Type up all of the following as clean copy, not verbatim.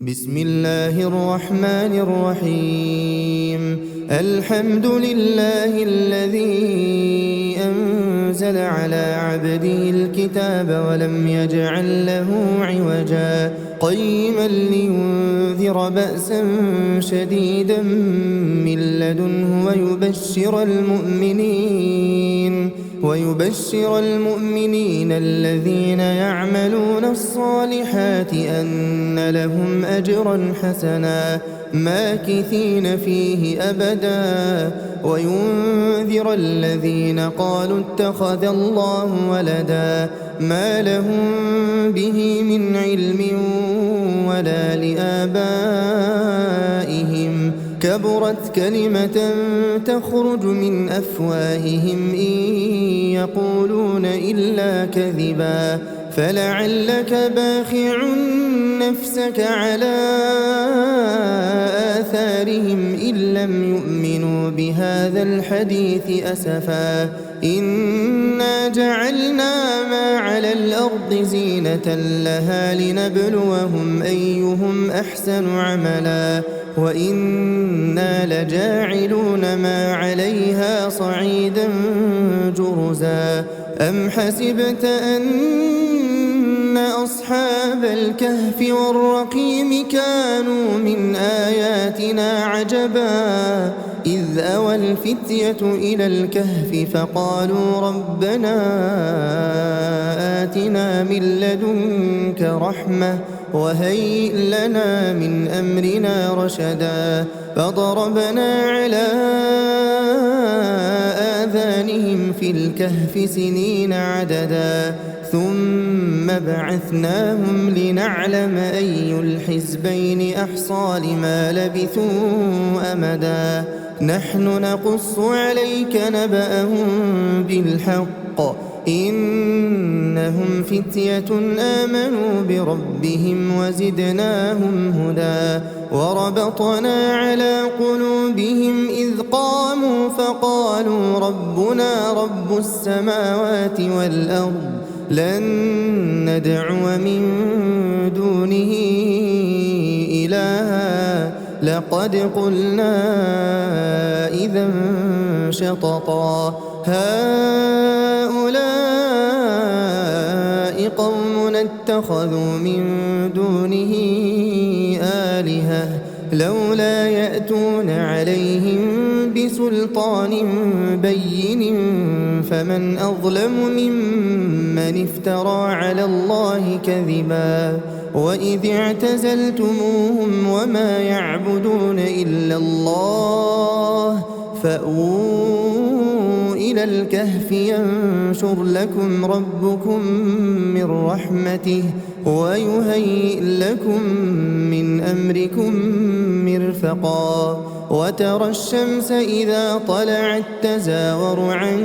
بسم الله الرحمن الرحيم. الحمد لله الذي أنزل على عبده الكتاب ولم يجعل له عوجا قيما لينذر بأسا شديدا من لدنه ويبشر المؤمنين الذين يعملون الصالحات أن لهم أجرا حسنا ماكثين فيه أبدا وينذر الذين قالوا اتخذ الله ولدا ما لهم به من علم ولا لآبائهم كبرت كلمة تخرج من أفواههم إن يقولون إلا كذبا فلعلك باخع نفسك على آثارهم إن لم يؤمنوا بهذا الحديث أسفا إنا جعلنا ما على الأرض زينة لها لنبلوهم أيهم أحسن عملا وإنا لجاعلون ما عليها صعيدا جرزا أم حسبت أن أصحاب الكهف والرقيم كانوا من آياتنا عجبا إذ أوى الفتية إلى الكهف فقالوا ربنا آتنا من لدنك رحمة وهيئ لنا من أمرنا رشدا فضربنا على آذانهم في الكهف سنين عددا ثم بعثناهم لنعلم أي الحزبين أحصى لما لبثوا أمدا نحن نقص عليك نبأهم بالحق إنهم فتية آمنوا بربهم وزدناهم هدى وربطنا على قلوبهم إذ قاموا فقالوا ربنا رب السماوات والأرض لن ندعو من دونه إلها لقد قلنا إذا شططا هؤلاء قوم اتخذوا من دونه آلهة لولا يأتون عليهم بسلطان بين فمن أظلم ممن افترى على الله كذبا وإذ اعتزلتموهم وما يعبدون إلا الله فأووا إلى الكهف ينشر لكم ربكم من رحمته ويهيئ لكم من أمركم مرفقا وترى الشمس إذا طلعت تزاور عن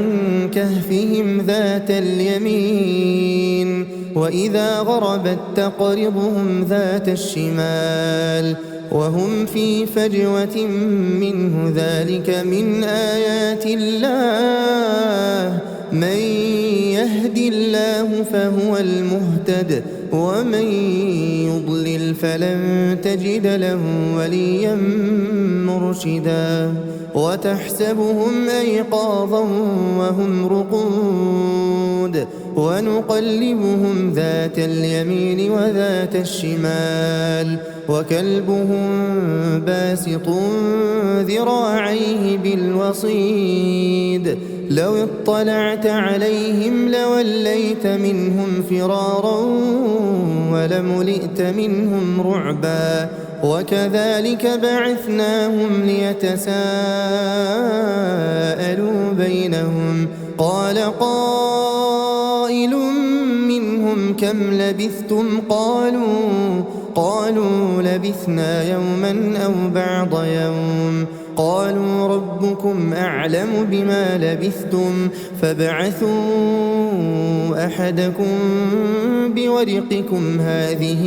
كهفهم ذات اليمين وإذا غربت تقرضهم ذات الشمال وهم في فجوة منه ذلك من آيات الله من يهد الله فهو المهتد ومن يضلل فلن تجد له وليا مرشدا وتحسبهم أيقاظا وهم رقود ونقلبهم ذات اليمين وذات الشمال وكلبهم باسط ذراعيه بالوصيد لو اطلعت عليهم لوليت منهم فرارا ولملئت منهم رعبا وكذلك بعثناهم ليتساءلوا بينهم قال قائل منهم كم لبثتم قالوا لبثنا يوما أو بعض يوم قالوا ربكم أعلم بما لبثتم فابعثوا أحدكم بورقكم هذه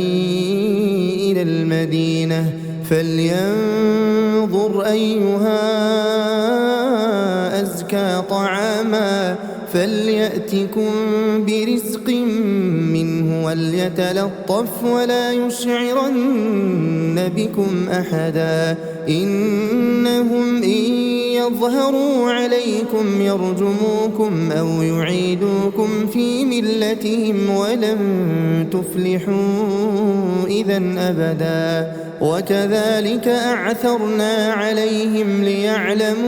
إلى المدينة فلينظر أيها أزكى طعاما فليأتكم برزق منه وليتلطف ولا يشعرن يريدون بكم أحدا إنهم إن يظهروا عليكم يرجموكم أو يعيدوكم في ملتهم ولن تفلحوا إذا أبدا وكذلك أعثرنا عليهم ليعلموا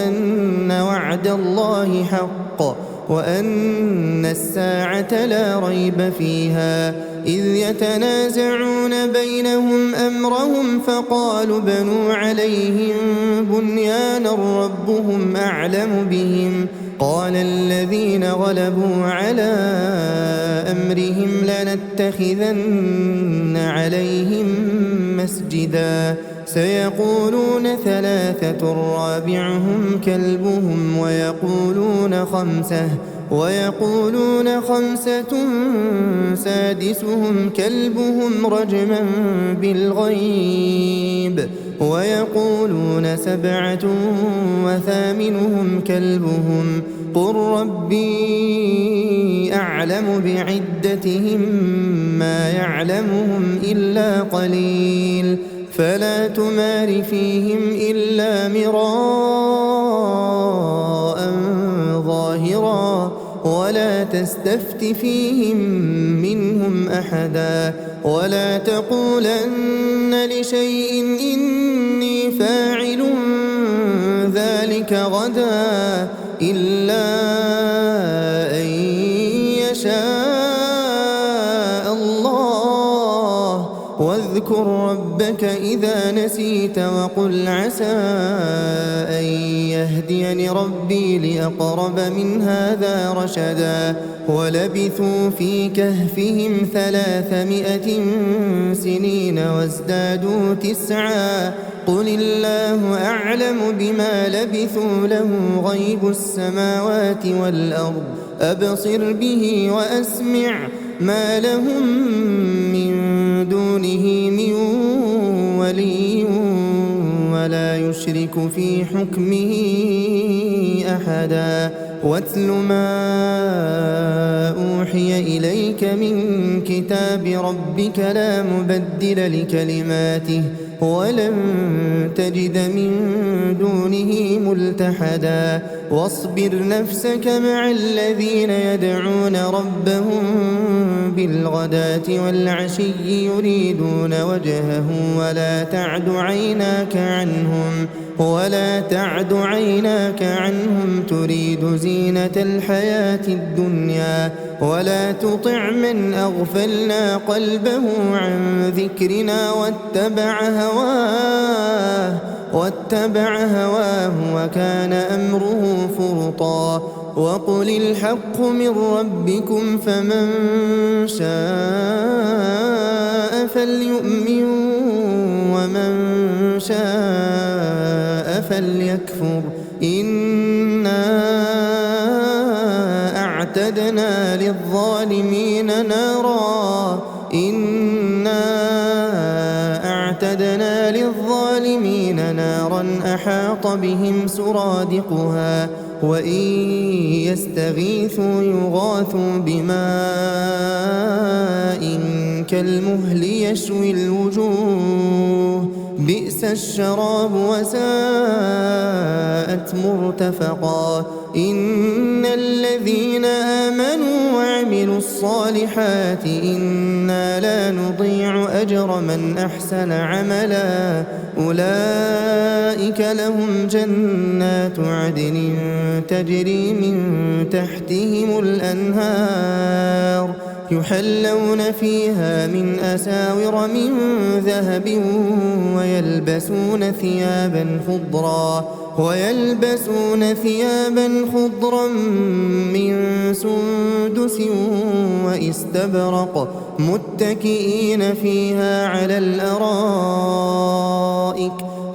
أن وعد الله حق وأن الساعة لا ريب فيها إذ يتنازعون بينهم أمرهم فقالوا بنوا عليهم بنيانا ربهم أعلم بهم قال الذين غلبوا على أمرهم لنتخذن عليهم مسجدا سيقولون ثلاثة رابعهم كلبهم ويقولون خمسة سادسهم كلبهم رجما بالغيب ويقولون سبعة وثامنهم كلبهم قل ربي أعلم بعدتهم ما يعلمهم إلا قليل فلا تمار فيهم إلا مراء ظاهرا ولا تستفت فيهم منهم أحدا ولا تقولن لشيء إني فاعل ذلك غدا إلا أن يشاء الله واذكر ربك إذا نسيت وقل عسى أن يهديني ربي لأقرب من هذا رشدا ولبثوا في كهفهم 300 سنين وازدادوا 9 قل الله أعلم بما لبثوا له غيب السماوات والأرض أبصر به وأسمع ما لهم من دونه من ولي ولا يشرك في حكمه أحدا واتل ما أوحي إليك من كتاب ربك لا مبدل لكلماته ولن تجد من دونه ملتحدا واصبر نفسك مع الذين يدعون ربهم بالغداة والعشي يريدون وجهه ولا تعد عيناك عنهم تريد زينة الحياة الدنيا ولا تطع من أغفلنا قلبه عن ذكرنا واتبع هواه وكان أمره فرطا وقل الحق من ربكم فمن شاء فليؤمن ومن شاء فليكفر إنا أعتدنا للظالمين نارا أحاط بهم سرادقها وإن يستغيثوا يغاثوا بماء كالمهل يشوي الوجوه بئس الشراب وساءت مرتفقا إن الذين آمنوا وعملوا الصالحات إنا لا نضيع أجر من أحسن عملا أولئك لهم جنات عدن تجري من تحتهم الأنهار يحلون فيها من أساور من ذهب ويلبسون ثيابا خضرا من سندس واستبرق متكئين فيها على الأرائك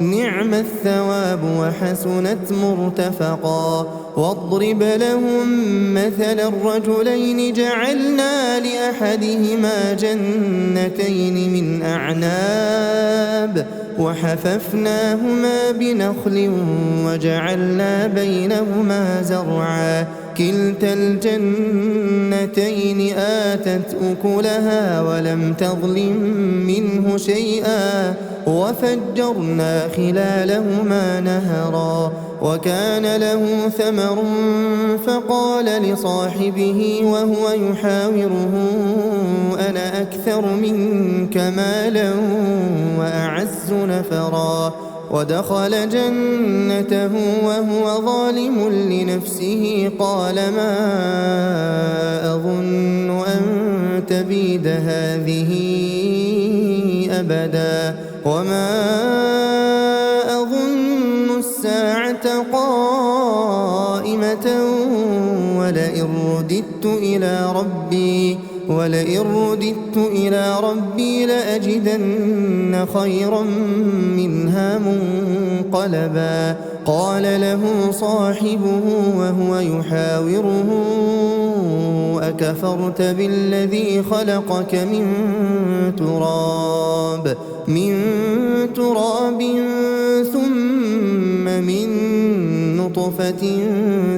نعم الثواب وحسنت مرتفقا واضرب لهم مثل الرجلين جعلنا لأحدهما جنتين من أعناب وحففناهما بنخل وجعلنا بينهما زرعا كلتا الجنتين آتت أكلها ولم تظلم منه شيئا وفجرنا خلالهما نهرا وكان له ثمر فقال لصاحبه وهو يحاوره أنا أكثر منك مالا وأعز نفرا ودخل جنته وهو ظالم لنفسه قال ما أظن أن تبيد هذه أبدا وما أظن الساعة قائمة ولئن رددت إلى ربي لأجدن خيرا منها منقلبا قال له صاحبه وهو يحاوره أكفرت بالذي خلقك من تراب ثم من نطفة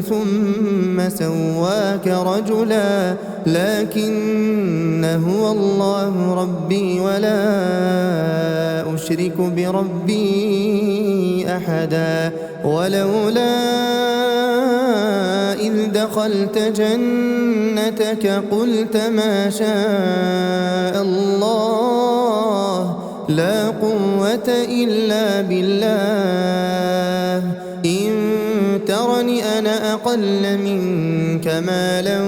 ثم سواك رجلا لكن هو الله ربي ولا أشرك بربي أحدا ولولا إذ دخلت جنتك قلت ما شاء الله لا قوة إلا بالله إن ترني أنا أقل منك مالا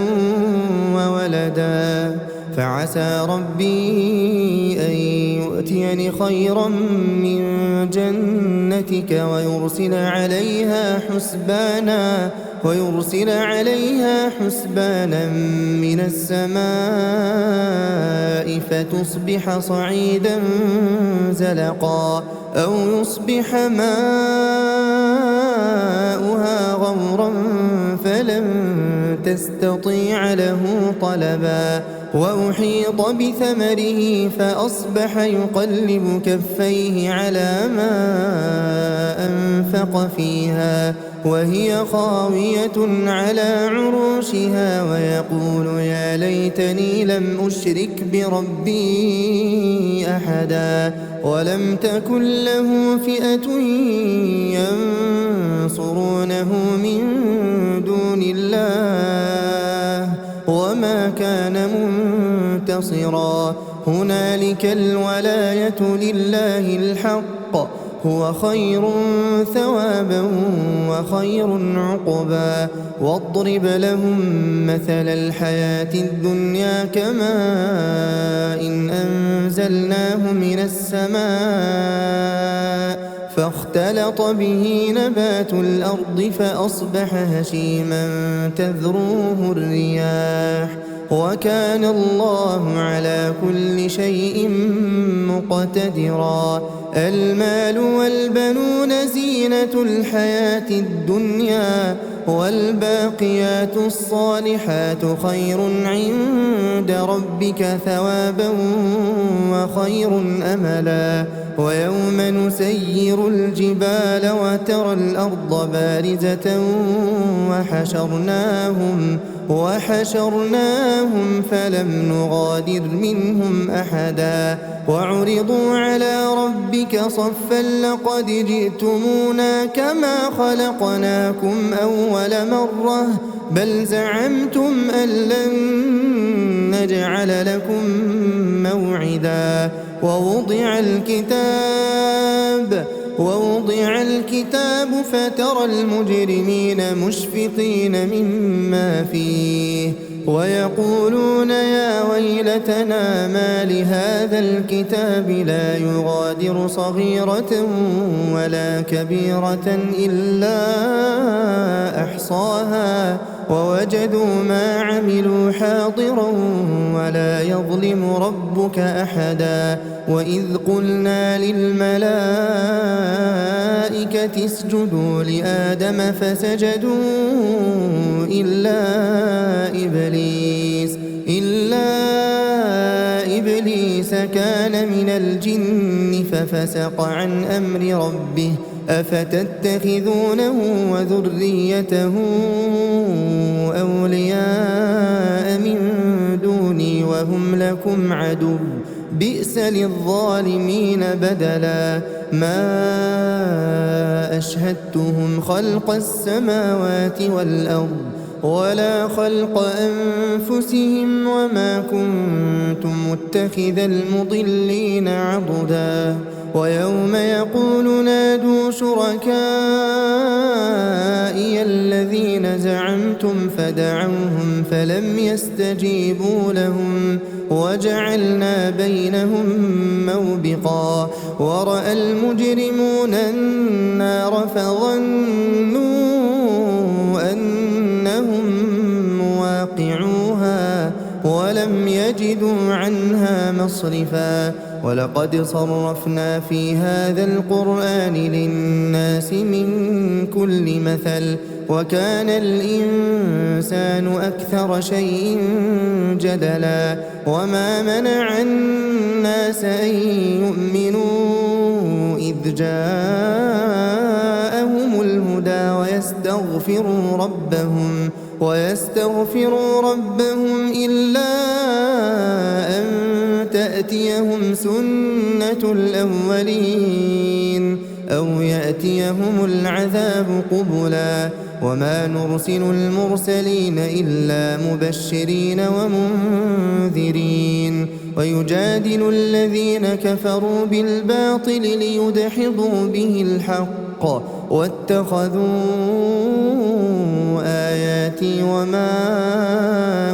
وولدا فعسى ربي أن يؤتيني خيرا من جنتك ويرسل عليها حسبانا من السماء فتصبح صعيدا زلقا أو يصبح ماؤها غورا فلن تستطيع له طلبا وأحيط بثمره فأصبح يقلب كفيه على ما أنفق فيها وهي خاوية على عروشها ويقول يا ليتني لم أشرك بربي أحدا ولم تكن له فئة ينصرونه من دون الله وما كان منتصرا هنالك الولاية لله الحق هو خير ثوابا وخير عقبا واضرب لهم مثل الحياة الدنيا كماء إن أنزلناه من السماء فاختلط به نبات الأرض فأصبح هشيما تذروه الرياح وكان الله على كل شيء مقتدرا المال والبنون زينة الحياة الدنيا والباقيات الصالحات خير عند ربك ثوابا وخير أملا ويوم نسير الجبال وترى الأرض بارزة وحشرناهم فلم نغادر منهم أحدا وعرضوا على ربك صفا لقد جئتمونا كما خلقناكم أول مرة بل زعمتم أن لن نجعل لكم موعدا ووضع الكتاب فترى المجرمين مشفقين مما فيه ويقولون يا ويلتنا ما لهذا الكتاب لا يغادر صغيرة ولا كبيرة إلا أحصاها ووجدوا ما عملوا حاضرا ولا يظلم ربك أحدا وإذ قلنا للملائكة اسجدوا لآدم فسجدوا إلا إبليس كان من الجن ففسق عن أمر ربه أفتتخذونه وذريته أولياء من دوني وهم لكم عدو بئس للظالمين بدلا ما أشهدتهم خلق السماوات والأرض ولا خلق أنفسهم وما كنت متخذ المضلين عضدا ويوم يقول نادوا شركائي الذين زعمتم فدعوهم فلم يستجيبوا لهم وجعلنا بينهم موبقا ورأى المجرمون النار فظنوا أنهم مواقعوها ولم يجدوا عنها مصرفا ولقد صرفنا في هذا القرآن للناس من كل مثل وكان الإنسان أكثر شيء جدلا وما منع الناس أن يؤمنوا إذ جاءهم الهدى ويستغفروا ربهم إلا أن تأتيهم سنة الأولين أو يأتيهم العذاب قبلا وما نرسل المرسلين إلا مبشرين ومنذرين ويجادل الذين كفروا بالباطل ليدحضوا به الحق واتخذوا آياتي وما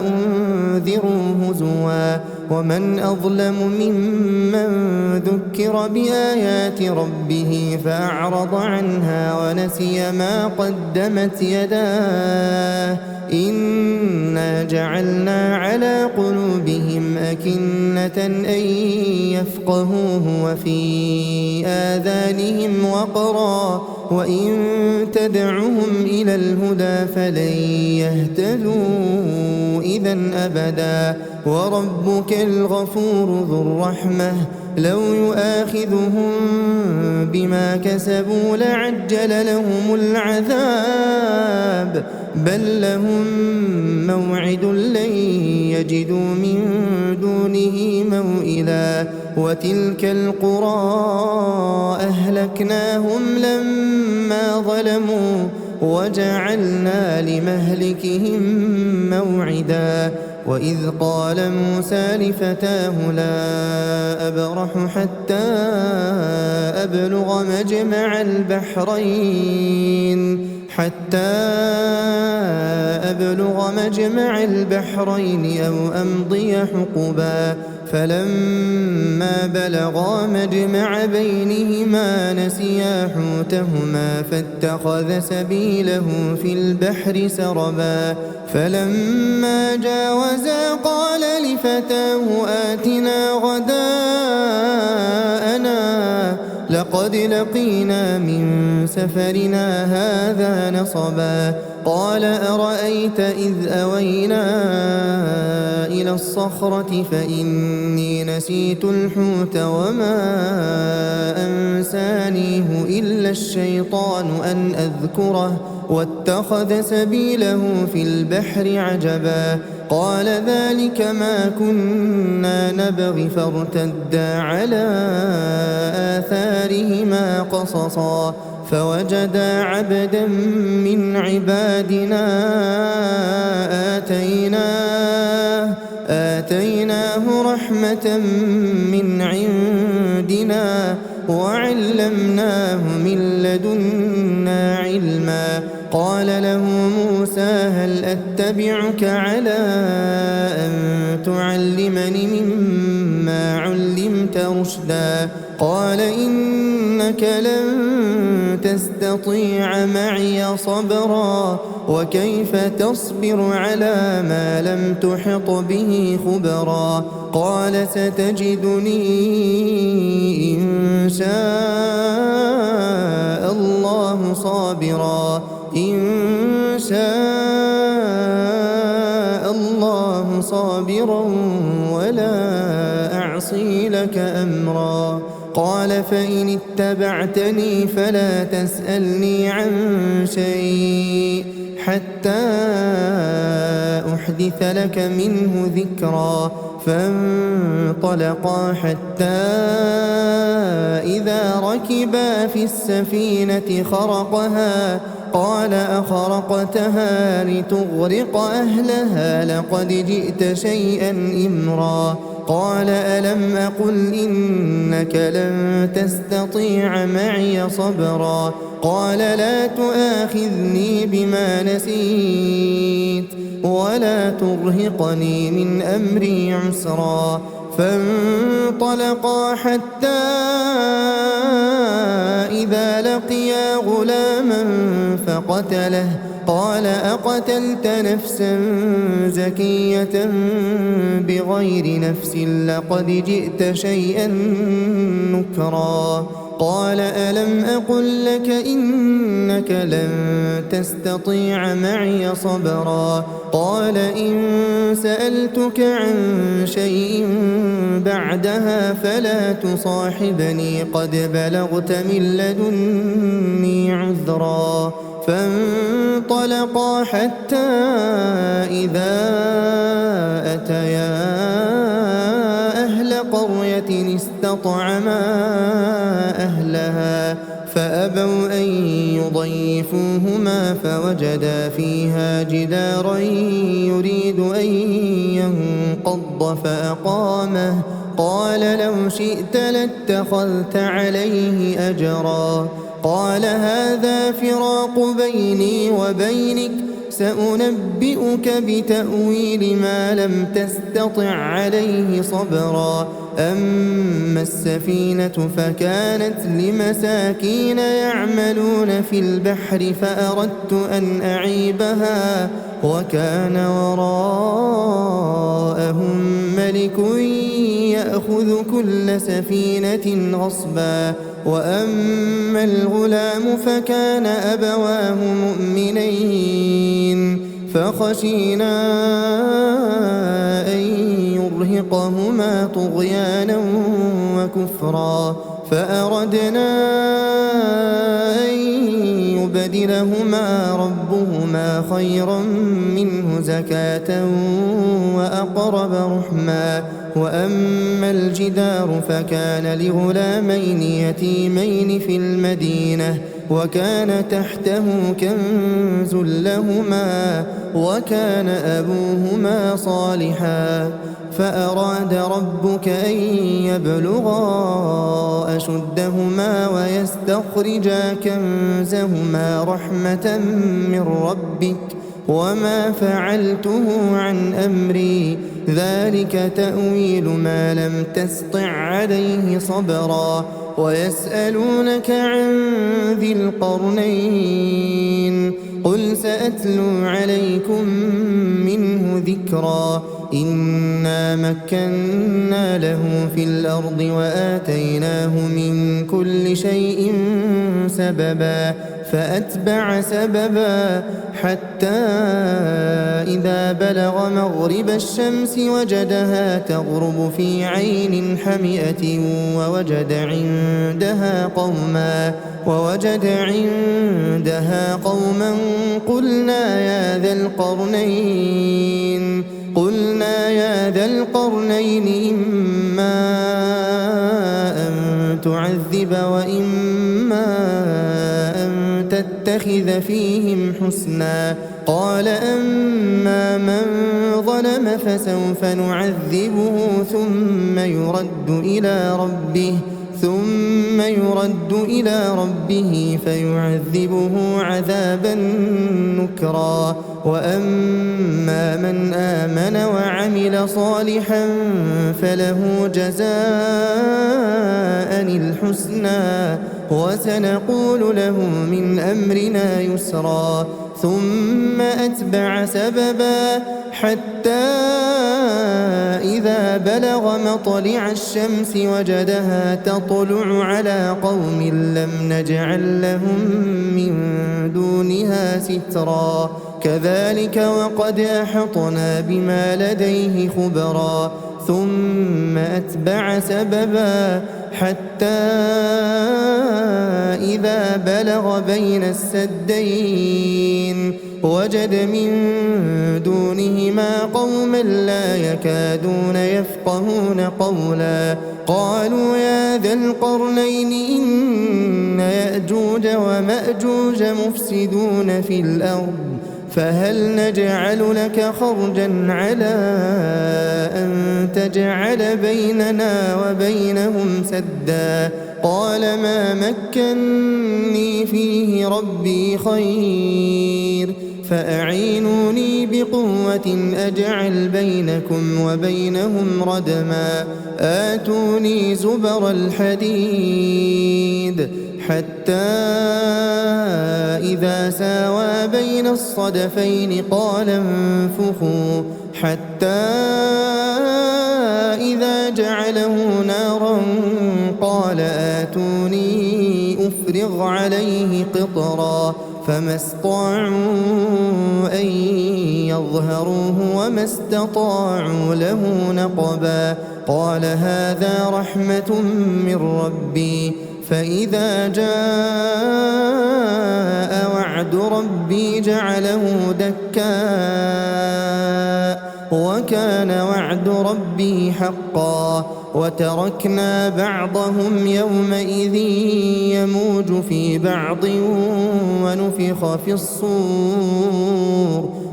أنذروا هزوا ومن أظلم ممن ذكر بآيات ربه فأعرض عنها ونسي ما قدمت يداه إنا جعلنا على قلوبهم أكنة أن يفقهوه وفي آذانهم وقرا وإن تدعهم إلى الهدى فلن يهتدوا إذا أبدا وربك الغفور ذو الرحمة لو يؤاخذهم بما كسبوا لعجل لهم العذاب بل لهم موعد لن يجدوا من دونه موئلا وتلك القرى أهلكناهم لما ظلموا وجعلنا لمهلكهم موعدا وإذ قال موسى لفتاه لا أبرح حتى أبلغ مجمع البحرين أو أمضي حقبا فلما بلغا مجمع بينهما نسيا حوتهما فاتخذ سبيله في البحر سربا فلما جاوزا قال لفتاه آتنا غداءنا لقد لقينا من سفرنا هذا نصبا قال أرأيت إذ أوينا إلى الصخرة فإني نسيت الحوت وما أنسانيه إلا الشيطان أن أذكره واتخذ سبيله في البحر عجبا قال ذلك ما كنا نبغي فارتدا على آثارهما قصصا فوجدا عبدا من عبادنا آتيناه رحمة من عندنا وعلمناه من لدنا علما قال له موسى هل أتبعك على أن تعلمني مما علمت رشدا قال إنك لن تستطيع معي صبرا وكيف تصبر على ما لم تحط به خبرا قال ستجدني إن شاء الله صابرا ولا لك أمرا. قال فإن اتبعتني فلا تسألني عن شيء حتى أحدث لك منه ذكرا. فانطلقا حتى إذا ركبا في السفينة خرقها قال أخرقتها لتغرق أهلها لقد جئت شيئا إمرا. قال ألم أقل إنك لن تستطيع معي صبرا. قال لا تؤاخذني بما نسيت ولا ترهقني من أمري عسرا. فانطلقا حتى إذا لقيا غلاما فقتله. قال أقتلت نفسا زكية بغير نفس لقد جئت شيئا نكرا. قال ألم أقل لك إنك لن تستطيع معي صبرا. قال إن سألتك عن شيء بعدها فلا تصاحبني قد بلغت من لدني عذرا. فانطلقا حتى إذا أتيا أهل قرية استطعما أهلها فأبوا أن يضيفوهما فوجدا فيها جدارا يريد أن ينقض فأقامه. قال لو شئت لاتخذت عليه أجرا. قال هذا فراق بيني وبينك سأنبئك بتأويل ما لم تستطع عليه صبرا. أما السفينة فكانت لمساكين يعملون في البحر فأردت أن أعيبها وكان وراءهم ملك يأخذ كل سفينة غصبا. وأما الغلام فكان أبواه مؤمنين فخشينا أن يرهقهما طغيانا وكفرا. فأردنا أن يبدلهما ربهما خيرا منه زكاة وأقرب رحما. وأما الجدار فكان لغلامين يتيمين في المدينة وكان تحته كنز لهما وكان أبوهما صالحا. فأراد ربك أن يبلغا أشدهما ويستخرجا كنزهما رحمة من ربك وما فعلته عن أمري ذلك تأويل ما لم تسطع عليه صبرا. ويسألونك عن ذي القرنين قل سأتلو عليكم منه ذكرا. إنا مكنا له في الأرض وآتيناه من كل شيء سببا. فأتبع سببا حتى إذا بلغ مغرب الشمس وجدها تغرب في عين حمئة ووجد عندها قوما قلنا يا ذا القرنين إما أن تعذب وإما أن تتخذ فيهم حسنا. قال أما من ظلم فسوف نعذبه ثم يرد إلى ربه فيعذبه عذابا نكرا. وأما من آمن وعمل صالحا فله جزاء الحسنى وسنقول له من أمرنا يسرا. ثم أتبع سببا حتى إذا بلغ مطلع الشمس وجدها تطلع على قوم لم نجعل لهم من دونها سترا كذلك وقد أحطنا بما لديه خبرا ثم أتبع سببا حتى إذا بلغ بين السدين وجد من دونهما قوما لا يكادون يفقهون قولا قالوا يا ذا القرنين إن يأجوج ومأجوج مفسدون في الأرض فهل نجعل لك خرجا على أن تجعل بيننا وبينهم سدا قال ما مكني فيه ربي خير فأعينوني بقوة أجعل بينكم وبينهم ردما آتوني زبر الحديد حتى إذا ساوى بين الصدفين قال انفخوا حتى إذا جعله نارا قال آتوني أفرغ عليه قطرا فما استطاعوا أن يظهروه وما استطاعوا له نقبا قال هذا رحمة من ربي فإذا جاء وعد ربي جعله دكاء وكان وعد ربي حقا وتركنا بعضهم يومئذ يموج في بعض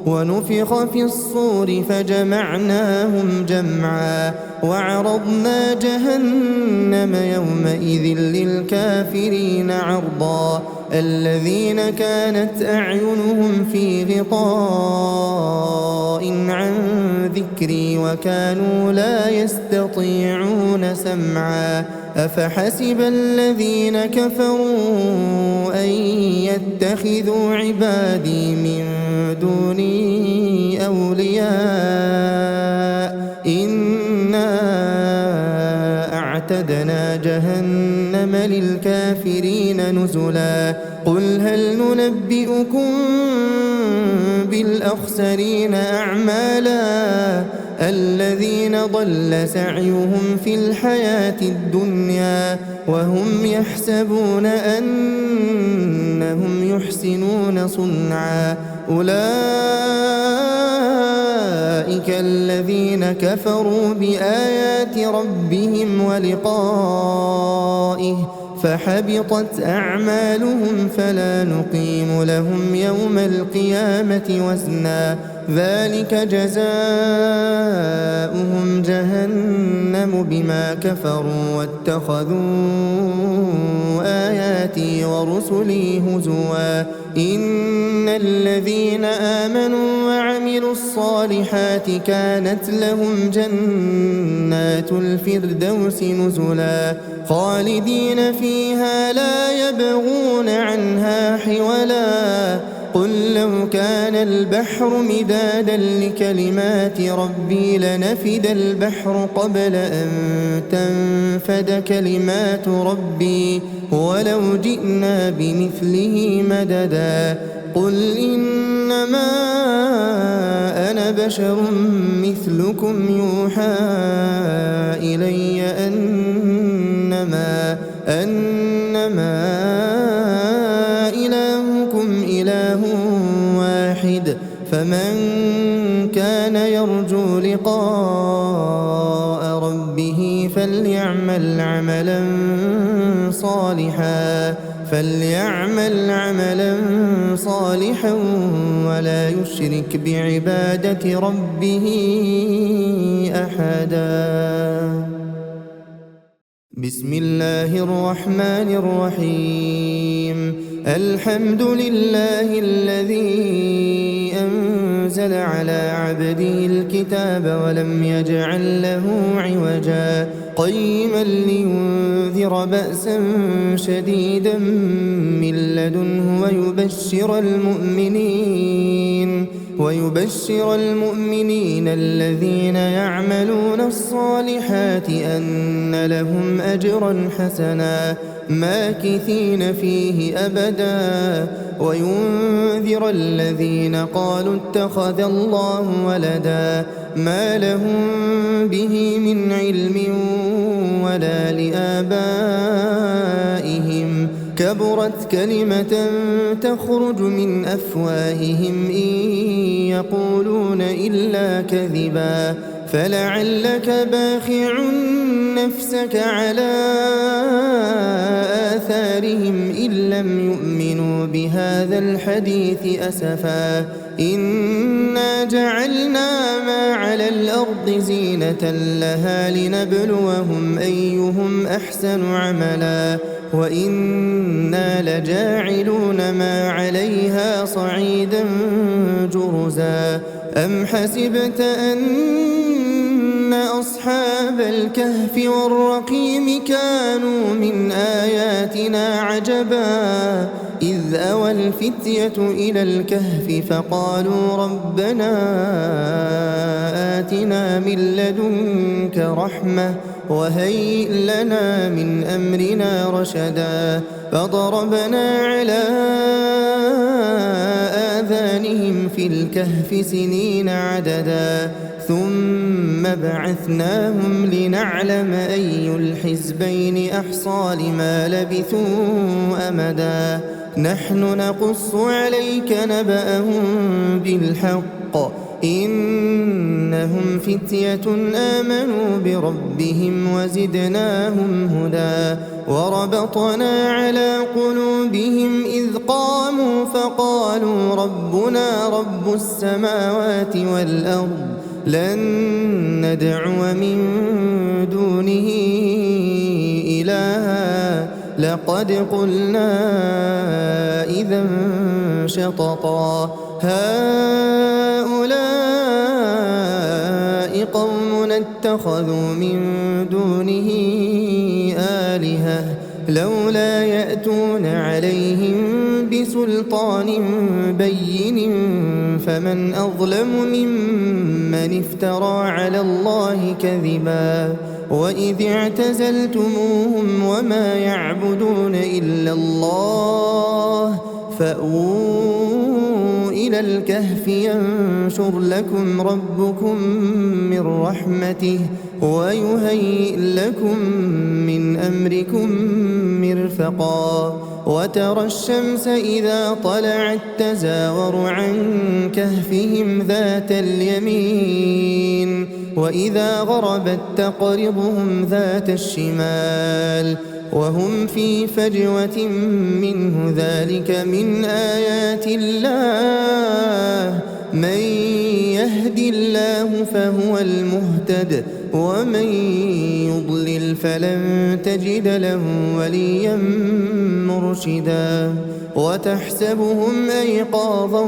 ونفخ في الصور فجمعناهم جمعا وعرضنا جهنم يومئذ للكافرين عرضا الذين كانت أعينهم في غطاء عن ذكري وكانوا لا يستطيعون سمعا أفحسب الذين كفروا أن يتخذوا عبادي من دوني أولياء إنا أعتدنا جهنم للكافرين نزلا قل هل ننبئكم بالأخسرين أعمالا الذين ضل سعيهم في الحياة الدنيا وهم يحسبون أنهم يحسنون صنعا أولئك الذين كفروا بآيات ربهم ولقائه فحبطت أعمالهم فلا نقيم لهم يوم القيامة وزنا ذلك جزاؤهم جهنم بما كفروا واتخذوا آياتي ورسلي هزوا إن الذين آمنوا وعملوا الصالحات كانت لهم جنات الفردوس نزلا خالدين فيها لا يبغون عنها حولا قل لو كان البحر مدادا لكلمات ربي لنفد البحر قبل أن تنفد كلمات ربي ولو جئنا بمثله مددا قل إنما أنا بشر مثلكم يوحى إلي أنما إلهكم إله واحد فمن كان يرجو لقاء ربه فليعمل عملا صالحا ولا يشرك بعبادة ربه أحدا. بسم الله الرحمن الرحيم الحمد لله الذي أنزل على عبده الكتاب ولم يجعل له عوجا قيما لينذر بأسا شديدا من لدنه ويبشر المؤمنين الذين يعملون الصالحات أن لهم أجرا حسنا ماكثين فيه أبدا وينذر الذين قالوا اتخذ الله ولدا ما لهم به من علم ولا لآبائهم كبرت كلمة تخرج من أفواههم إن يقولون إلا كذبا فلعلك باخع نفسك على آثارهم إن لم يؤمنوا بهذا الحديث أسفا إنا جعلنا ما على الأرض زينة لها لنبلوهم أيهم أحسن عملا وإنا لجاعلون ما عليها صعيدا جرزا أم حسبت أن أصحاب الكهف والرقيم كانوا من آياتنا عجبا إذ أوى الفتية إلى الكهف فقالوا ربنا آتنا من لدنك رحمة وهيئ لنا من أمرنا رشدا فضربنا على آذانهم في الكهف سنين عددا ثم بعثناهم لنعلم أي الحزبين أحصى لما لبثوا أمدا نحن نقص عليك نبأهم بالحق إنهم فتية آمنوا بربهم وزدناهم هدى وربطنا على قلوبهم إذ قاموا فقالوا ربنا رب السماوات والأرض لن ندعو من دونه إلها لقد قلنا إذا شططا هؤلاء قوم اتخذوا من دونه آلهة لولا يأتون عليهم بسلطان بين فمن أظلم ممن افترى على الله كذبا وإذ اعتزلتموهم وما يعبدون إلا الله فأووا إلى الكهف ينشر لكم ربكم من رحمته ويهيئ لكم من أمركم مرفقا وترى الشمس إذا طلعت تزاور عن كهفهم ذات اليمين وإذا غربت تقرضهم ذات الشمال وهم في فجوة منه ذلك من آيات الله من يهد الله فهو المهتد ومن يضلل فلن تجد له وليا مرشدا وتحسبهم أيقاظا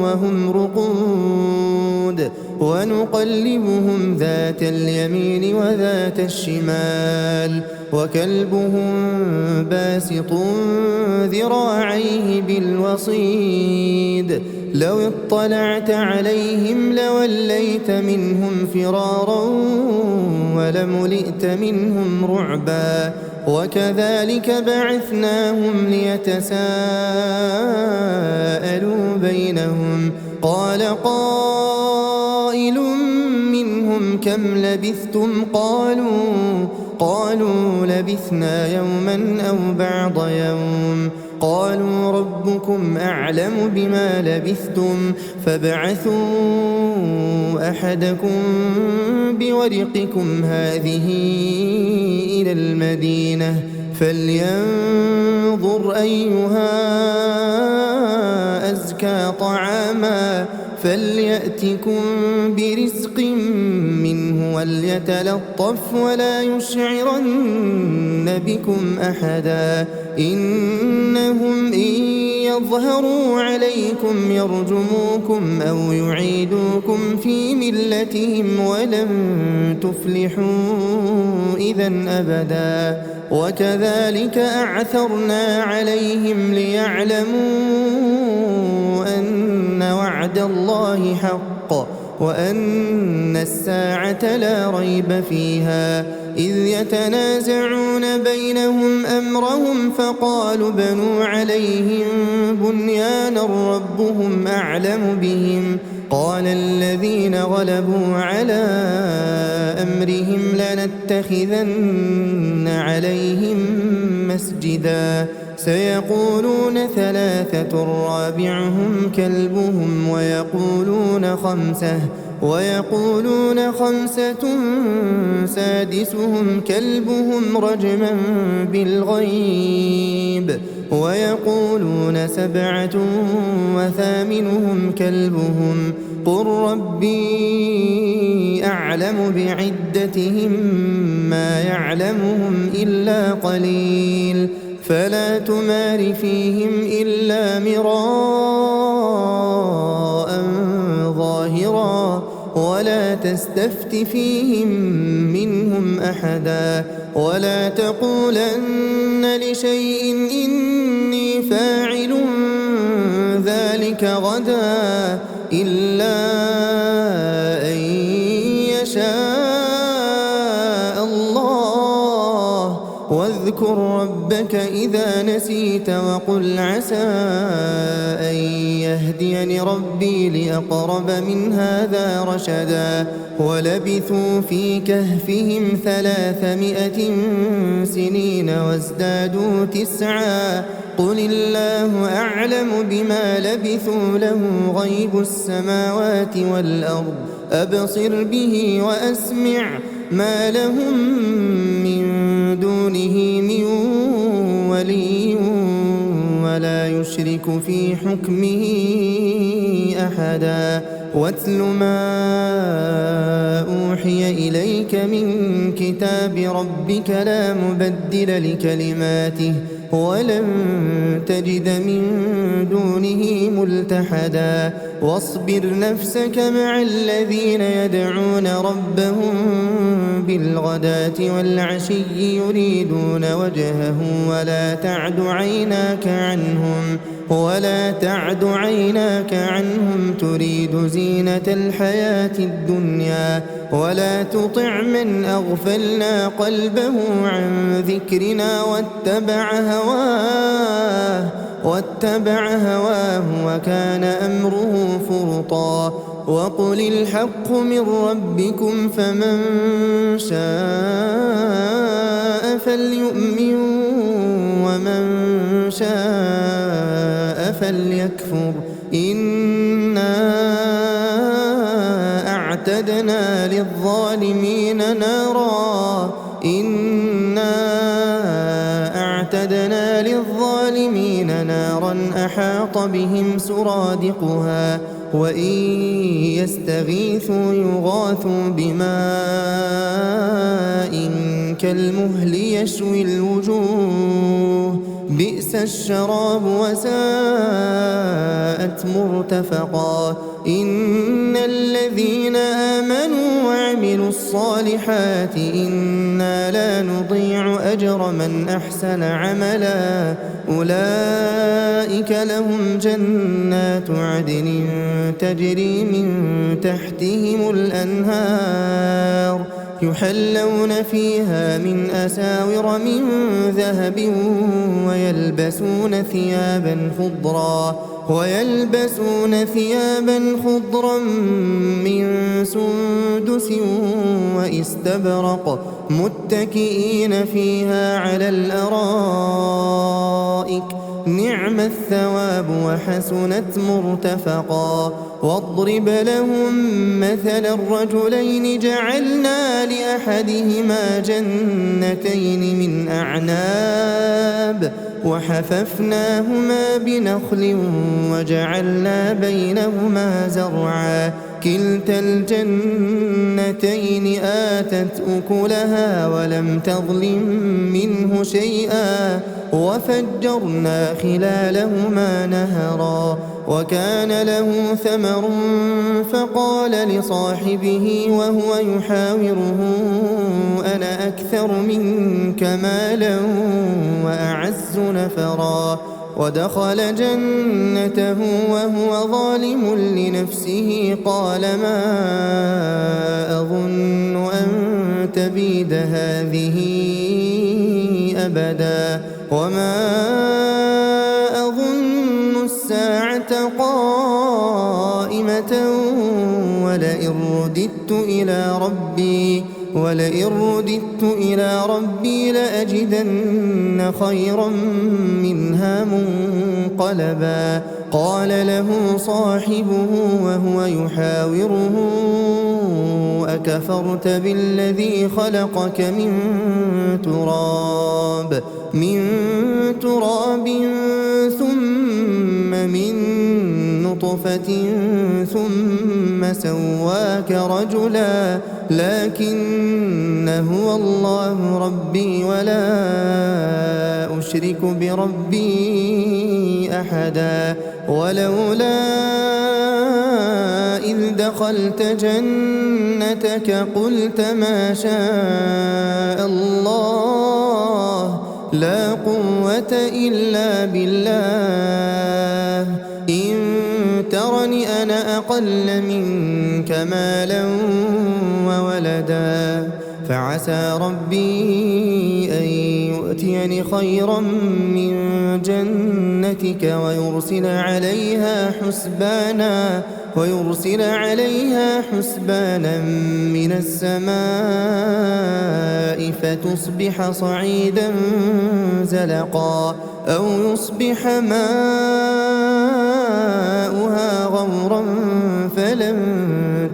وهم رقود ونقلبهم ذات اليمين وذات الشمال وكلبهم باسط ذراعيه بالوصيد لو اطلعت عليهم لوليت منهم فرارا ولملئت منهم رعبا وكذلك بعثناهم ليتساءلوا بينهم قال قائل منهم كم لبثتم قالوا لبثنا يوما أو بعض يوم قالوا ربكم أعلم بما لبثتم فابعثوا أحدكم بورقكم هذه إلى المدينة فلينظر أيها أزكى طعاما فليأتكم برزق منه وليتلطف ولا يشعرن بكم أحدا إنهم إن يظهروا عليكم يرجموكم أو يعيدوكم في ملتهم ولن تفلحوا إذا أبدا وكذلك أعثرنا عليهم ليعلموا أن وعد الله حق وأن الساعة لا ريب فيها إذ يتنازعون بينهم أمرهم فقالوا بنوا عليهم بنيانا ربهم أعلم بهم قال الذين غلبوا على أمرهم لنتخذن عليهم مسجدا سيقولون ثلاثة رابعهم كلبهم ويقولون خمسة سادسهم كلبهم رجما بالغيب ويقولون سبعة وثامنهم كلبهم قل ربي أعلم بعدتهم ما يعلمهم إلا قليل فلا تمار فيهم إلا مراء ظاهرا ولا تستفت فيهم منهم أحدا ولا تقولن لشيء إني فاعل ذلك غدا إلا أن يشاء الله واذكر ربك إذا نسيت وقل عسى أن يهديني ربي لأقرب من هذا رشدا ولبثوا في كهفهم 300 سنين وازدادوا 9 قل الله أعلم بما لبثوا له غيب السماوات والأرض أبصر به وأسمع ما لهم من دونه من ولي ولا يشرك في حكمه أحدا واتل ما أوحي إليك من كتاب ربك لا مبدل لكلماته ولن تجد من دونه ملتحدا واصبر نفسك مع الذين يدعون ربهم بالغداة والعشي يريدون وجهه ولا تعد عيناك عنهم تريد زينة الحياة الدنيا ولا تطع من أغفلنا قلبه عن ذكرنا واتبع هواه وكان أمره فرطا وقل الحق من ربكم فمن شاء فليؤمن ومن شاء فليكفر إنا أعتدنا للظالمين نارا أحاط بهم سرادقها وإن يستغيثوا يغاثوا بماء كالمهل يشوي الوجوه بئس الشراب وساءت مرتفقا إن الذين آمنوا وعملوا الصالحات إنا لا نضيع أجر من أحسن عملا أولئك لهم جنات عدن تجري من تحتهم الأنهار يحلون فيها من أساور من ذهب ويلبسون ثيابا خضرا من سندس واستبرق متكئين فيها على الأرائك نعم الثواب وحسنت مرتفقا واضرب لهم مثل الرجلين جعلنا لأحدهما جنتين من أعناب وحففناهما بنخل وجعلنا بينهما زرعا كلتا الجنتين آتت أكلها ولم تظلم منه شيئا وفجرنا خلالهما نهرا وكان له ثمر فقال لصاحبه وهو يحاوره أنا أكثر منك مالا وأعز نفرا ودخل جنته وهو ظالم لنفسه قال ما أظن أن تبيد هذه أبدا وما أظن الساعة قائمة ولئن رددت إلى ربي لأجدن خيرا منها منقلبا قال له صاحبه وهو يحاوره أكفرت بالذي خلقك من تراب ثم من نطفة ثم سواك رجلا لكن هو الله ربي ولا أشرك بربي أحدا ولولا إذ دخلت جنتك قلت ما شاء الله لا قوة إلا بالله إن ترني أنا أقل منك مالا وولدا فعسى ربي أن يؤتيني خيرا من جنتك ويرسل عليها حسبانا من السماء فتصبح صعيدا زلقا أو يصبح ماؤها غورا فلن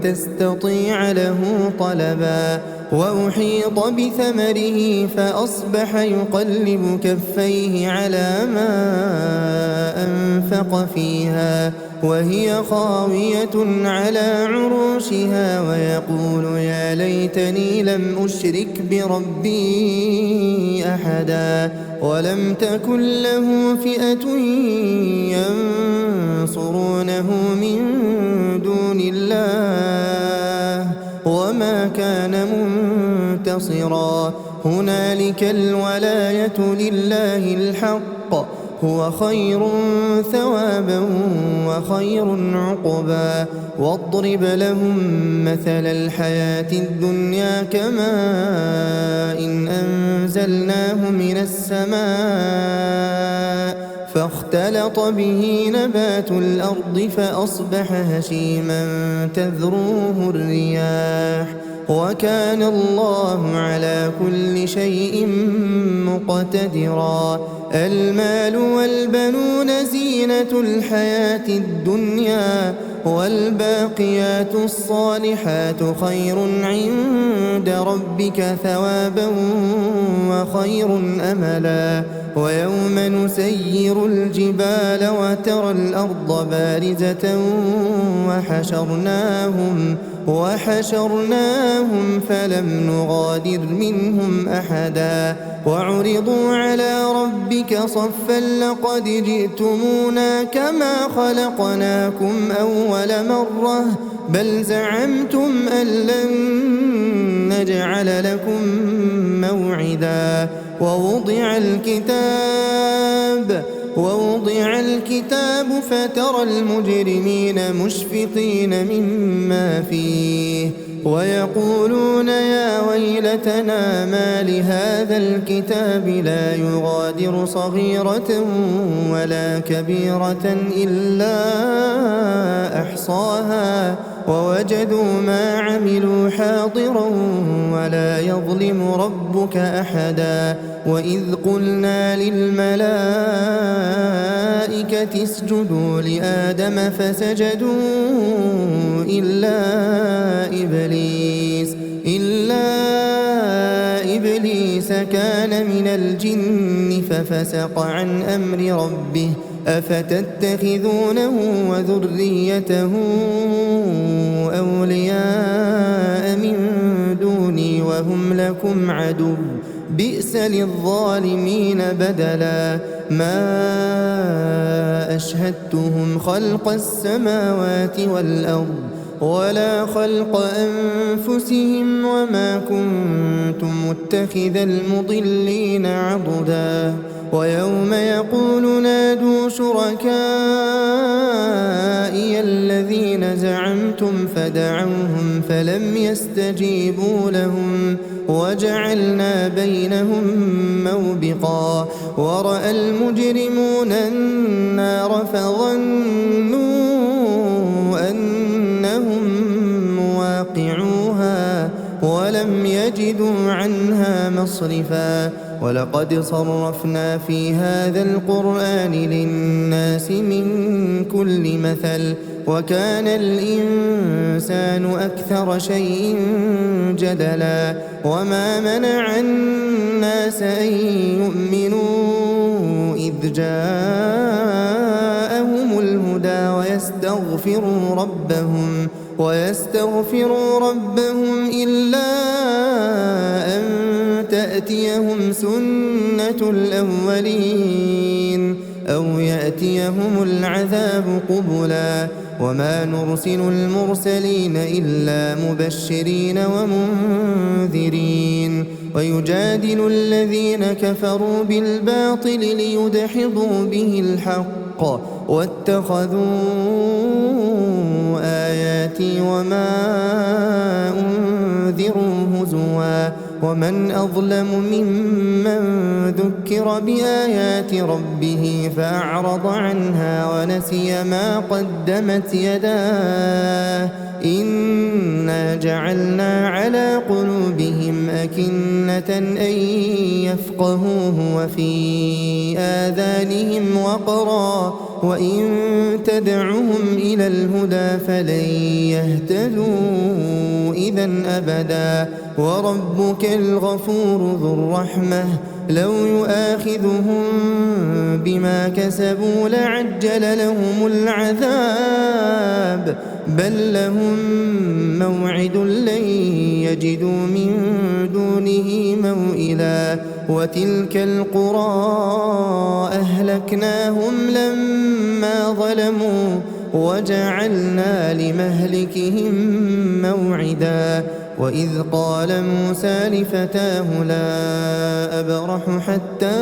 تستطيع له طلبا وأحيط بثمره فأصبح يقلب كفيه على ما أنفق فيها وهي خاوية على عروشها ويقول يا ليتني لم أشرك بربي أحدا ولم تكن له فئة ينصرونه من دون الله وما كان منتصرا هنالك الولاية لله الحق هو خير ثوابا وخير عقبا واضرب لهم مثل الحياة الدنيا كماء إن أنزلناه من السماء فاختلط به نبات الأرض فأصبح هشيما تذروه الرياح وكان الله على كل شيء مقتدرا المال والبنون زينة الحياة الدنيا والباقيات الصالحات خير عند ربك ثوابا وخير أملا ويوم نسير الجبال وترى الأرض بارزة وحشرناهم فلم نغادر منهم أحدا وعرضوا على ربك صفا لقد جئتمونا كما خلقناكم أول مرة بل زعمتم أن لن نجعل لكم موعدا ووضع الكتاب فترى المجرمين مشفقين مما فيه ويقولون يا ويلتنا ما لهذا الكتاب لا يغادر صغيرة ولا كبيرة إلا أحصاها ووجدوا ما عملوا حاضرا ولا يظلم ربك أحدا وإذ قلنا للملائكة اسجدوا لآدم فسجدوا إلا إبليس كان من الجن ففسق عن أمر ربه أفتتخذونه وذريته أولياء من دوني وهم لكم عدو بئس للظالمين بدلا ما أشهدتهم خلق السماوات والأرض ولا خلق أنفسهم وما كنت متخذ المضلين عضدا ويوم يقول نادوا شركائي الذين زعمتم فدعوهم فلم يستجيبوا لهم وجعلنا بينهم موبقا ورأى المجرمون النار فظنوا أنهم مواقعوها ولم يجدوا عنها مصرفا ولقد صرفنا في هذا القرآن للناس من كل مثل وكان الإنسان أكثر شيء جدلا وما منع الناس أن يؤمنوا إذ جاءهم الهدى ويستغفروا ربهم إلا أن تأتيهم سنة الأولين أو يأتيهم العذاب قبلا وما نرسل المرسلين إلا مبشرين ومنذرين ويجادل الذين كفروا بالباطل ليدحضوا به الحق واتخذوا آياتي وما أنذروا هزوا ومن أظلم ممن ذكر بآيات ربه فأعرض عنها ونسي ما قدمت يداه إنا جعلنا على قلوبهم أكنة أن يفقهوه وفي آذانهم وقرا وإن تدعهم إلى الهدى فلن يهتدوا إذا أبدا وربك الغفور ذو الرحمة لو يؤاخذهم بما كسبوا لعجل لهم العذاب بل لهم موعد لن يجدوا من دونه موئلا وتلك القرى أهلكناهم لما ظلموا وجعلنا لمهلكهم موعدا وإذ قال موسى لفتاه لا أبرح حتى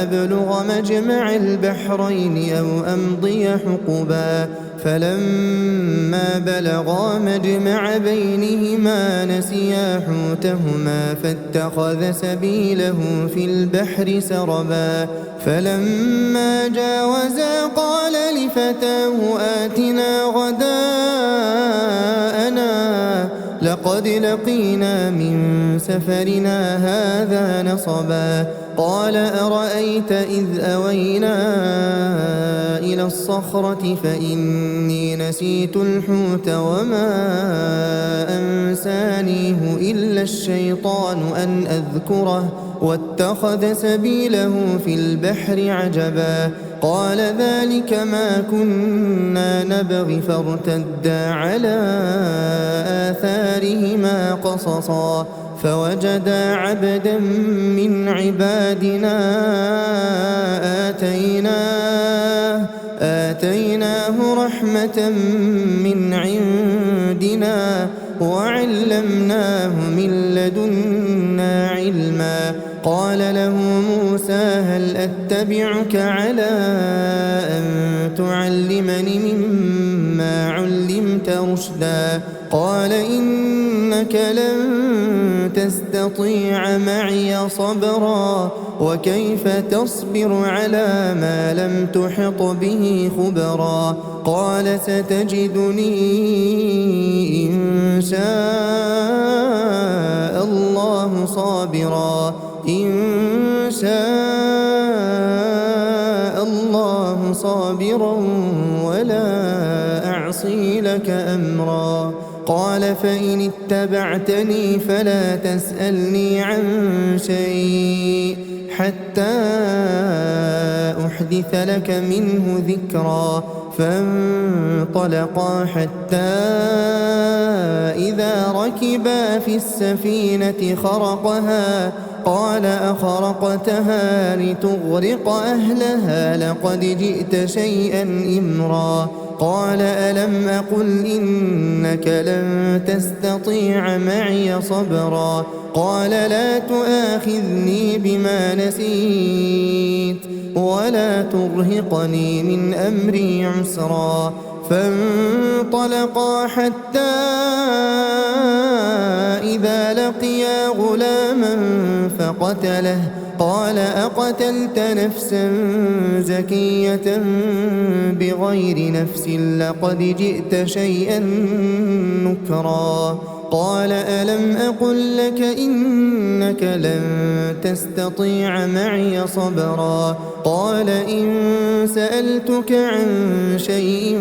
أبلغ مجمع البحرين أو أمضي حقبا فلما بلغا مجمع بينهما نسيا حوتهما فاتخذ سبيله في البحر سربا فلما جاوزا قال لفتاه آتنا غداءنا لقد لقينا من سفرنا هذا نصبا قال أرأيت إذ أوينا إلى الصخرة فإني نسيت الحوت وما أنسانيه إلا الشيطان أن أذكره واتخذ سبيله في البحر عجبا قال ذلك ما كنا نبغي فارتدا على آثارهما قصصا فوجدا عبدا من عبادنا آتيناه رحمة من عندنا وعلمناه من لدنا علما قال له موسى هل أتبعك على أن تعلمني مما علمت رشدا قال إنك لن تستطيع معي صبرا وكيف تصبر على ما لم تحط به خبرا قال ستجدني إن شاء الله صابرا ولا أعصي لك أمرا قال فإن اتبعتني فلا تسألني عن شيء حتى أحدث لك منه ذكرا. فانطلقا حتى إذا ركبا في السفينة خرقها قال أخرقتها لتغرق أهلها لقد جئت شيئا إمرا. قال ألم أقل إنك لن تستطيع معي صبرا. قال لا تؤاخذني بما نسيت ولا ترهقني من أمري عسرا. فانطلقا حتى إذا لقيا غلاما فقتله قال أقتلت نفسا زكية بغير نفس لقد جئت شيئا نكرا. قال ألم أقل لك إنك لن تستطيع معي صبرا. قال إن سألتك عن شيء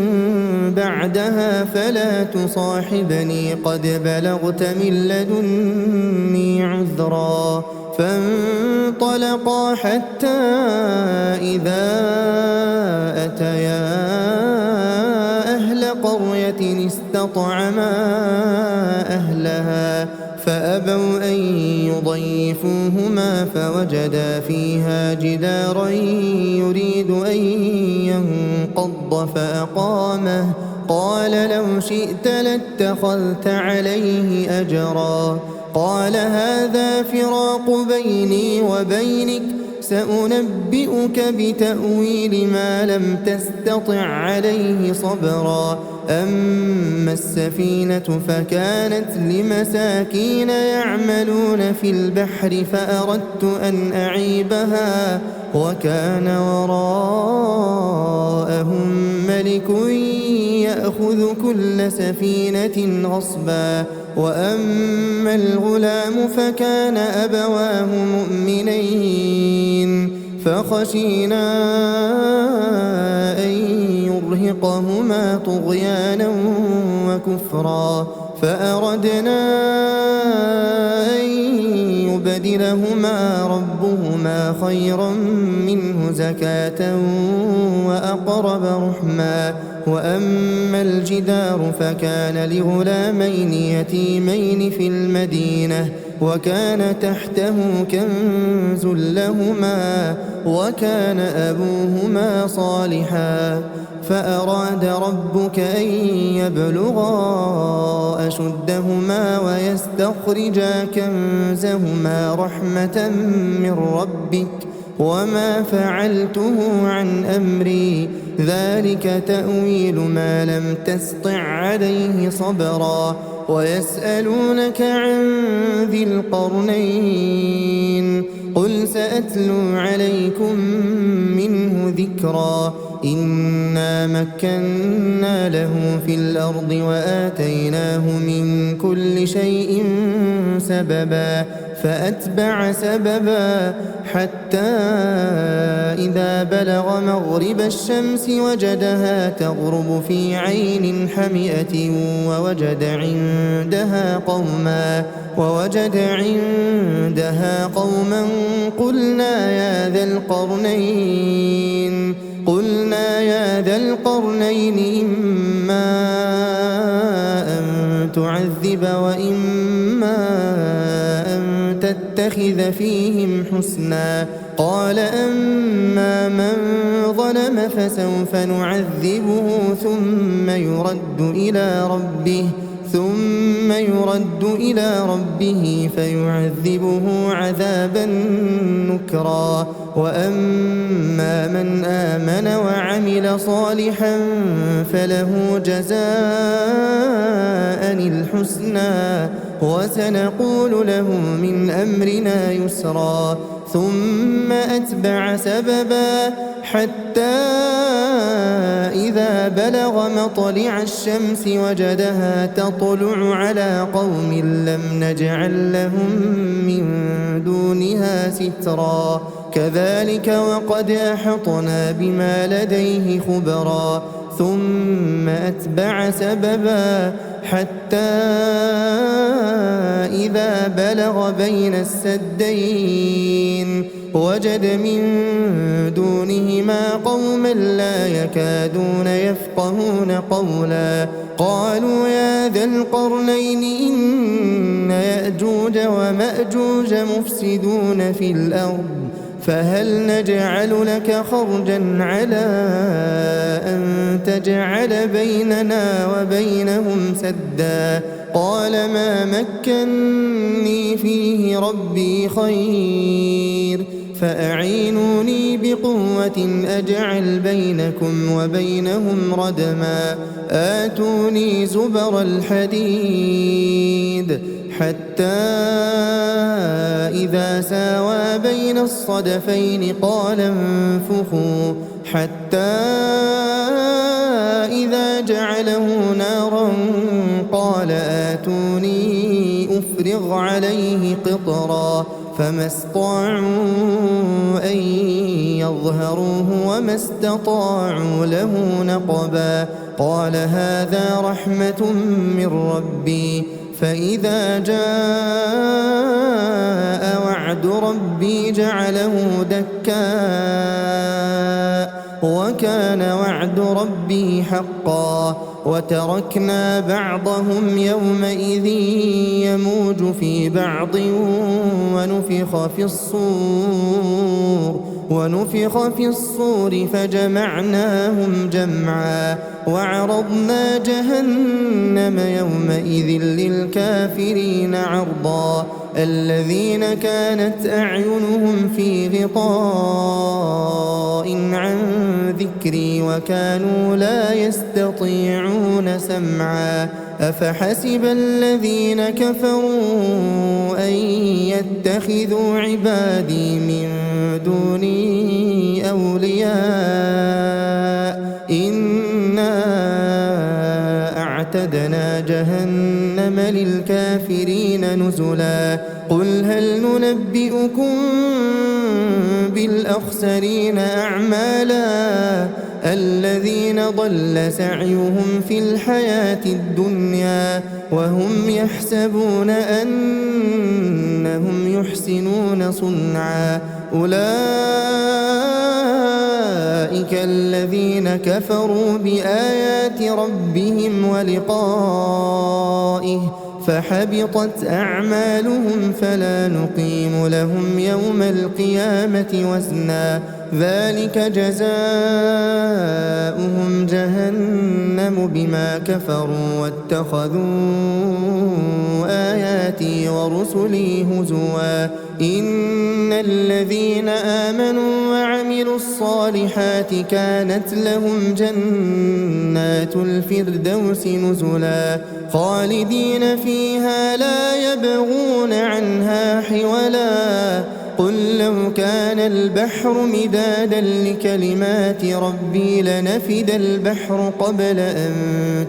بعدها فلا تصاحبني قد بلغت من لدني عذرا. فانطلقا حتى إذا أتيا أهل قرية استطعما أهلها فأبوا أن يضيفوهما فوجدا فيها جدارا يريد أن ينقض فأقامه. قال لو شئت لاتخذت عليه أجرا. قال هذا فراق بيني وبينك سأنبئك بتأويل ما لم تستطع عليه صبرا. أما السفينة فكانت لمساكين يعملون في البحر فأردت أن أعيبها وكان وراءهم ملك يأخذ كل سفينة غصبا. وأما الغلام فكان أبواه مؤمنين فخشينا أن يرهقهما طغيانا وكفرا فأردنا أن يبدلهما ربهما خيرا منه زكاة وأقرب رحما. وأما الجدار فكان لغلامين يتيمين في المدينة وكان تحته كنز لهما وكان أبوهما صالحا. فأراد ربك أن يبلغا أشدهما ويستخرجا كنزهما رحمة من ربك وما فعلته عن أمري ذلك تأويل ما لم تسطع عليه صبرا. ويسألونك عن ذي القرنين قل سأتلو عليكم منه ذكرا. إنا مكنا له في الأرض وآتيناه من كل شيء سببا فأتبع سببا حتى إذا بلغ مغرب الشمس وجدها تغرب في عين حمئة ووجد عندها قوما قلنا يا ذا القرنين إما أن تعذب وإما أن تتخذ فيهم حسنا. قال أما من ظلم فسوف نعذبه ثم يرد إلى ربه فيعذبه عذابا نكرا. وأما من آمن وعمل صالحا فله جزاء الحسنى وسنقول له من أمرنا يسرا. ثم أتبع سببا حتى إذا بلغ مطلع الشمس وجدها تطلع على قوم لم نجعل لهم من دونها سترا. كذلك وقد أحطنا بما لديه خبرا ثم أتبع سببا حتى إذا بلغ بين السدين وجد من دونهما قوما لا يكادون يفقهون قولا قالوا يا ذا القرنين إن يأجوج ومأجوج مفسدون في الأرض فهل نجعل لك خرجا على أن تجعل بيننا وبينهم سدا قال ما مكني فيه ربي خير فأعينوني بقوة أجعل بينكم وبينهم ردما آتوني زبر الحديد حتى إذا ساوى بين الصدفين قال انفخوا حتى إذا جعله نارا قال آتوني أفرغ عليه قطرا فما استطاعوا أن يظهروه وما استطاعوا له نقبا قال هذا رحمة من ربي فإذا جاء وعد ربي جعله دكاء وكان وعد ربي حقا وتركنا بعضهم يومئذ يموج في بعض ونفخ في الصور فجمعناهم جمعا وعرضنا جهنم يومئذ للكافرين عرضا الذين كانت أعينهم في غطاء عن ذكري وكانوا لا يستطيعون سمعا أفحسب الذين كفروا أن يتخذوا عبادي من دوني أولياء إنا أعتدنا جهنم للكافرين نزلا قل هل ننبئكم بالأخسرين أعمالا الذين ضل سعيهم في الحياة الدنيا وهم يحسبون أنهم يحسنون صنعا أولئك الذين كفروا بآيات ربهم ولقائه فحبطت أعمالهم فلا نقيم لهم يوم القيامة وزنا ذلك جزاؤهم جهنم بما كفروا واتخذوا آياتي ورسلي هزوا إن الذين آمنوا وعملوا الصالحات كانت لهم جنات الفردوس نزلا خالدين فيها لا يبغون عنها حولا قل لو كان البحر مدادا لكلمات ربي لنفد البحر قبل أن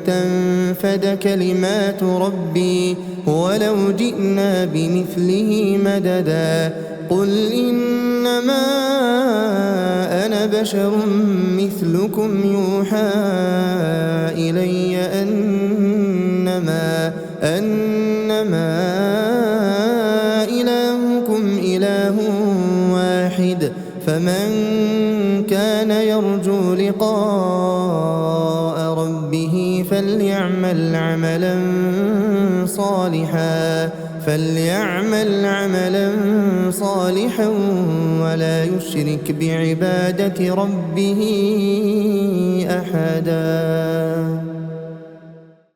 تنفد كلمات ربي ولو جئنا بمثله مددا قل إنما أنا بشر مثلكم يوحى إلي أنما إلهكم إله واحد فمن كان يرجو لقاء ربه فليعمل عملا صالحا ولا يشرك بعبادة ربه أحدا.